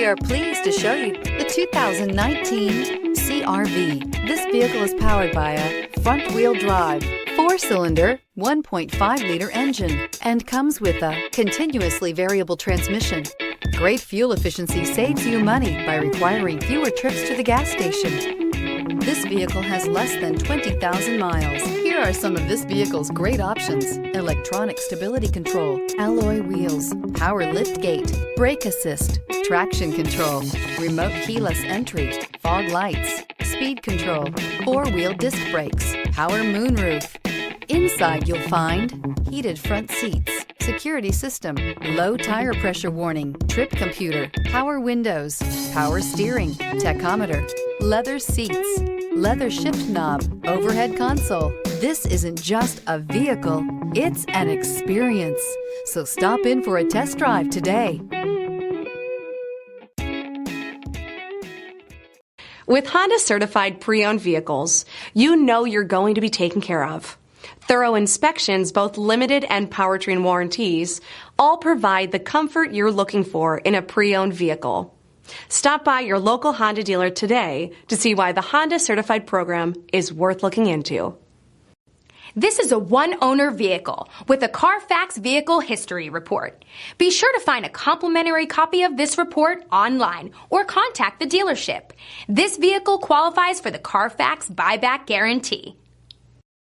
We are pleased to show you the 2019 CR-V. This vehicle is powered by a front-wheel drive, 4-cylinder, 1.5-liter engine, and comes with a continuously variable transmission. Great fuel efficiency saves you money by requiring fewer trips to the gas station. This vehicle has less than 20,000 miles. Here are some of this vehicle's great options: electronic stability control, alloy wheels, power liftgate, brake assist, traction control, remote keyless entry, fog lights, speed control, 4-wheel disc brakes, power moonroof. Inside you'll find heated front seats, security system, low tire pressure warning, trip computer, power windows, power steering, tachometer, leather seats, leather shift knob, overhead console. This isn't just a vehicle, it's an experience. So stop in for a test drive today. With Honda certified pre-owned vehicles, you know you're going to be taken care of. Thorough inspections, both limited and powertrain warranties, all provide the comfort you're looking for in a pre-owned vehicle. Stop by your local Honda dealer today to see why the Honda Certified program is worth looking into. This is a one-owner vehicle with a CARFAX Vehicle History Report. Be sure to find a complimentary copy of this report online or contact the dealership. This vehicle qualifies for the CARFAX Buyback Guarantee.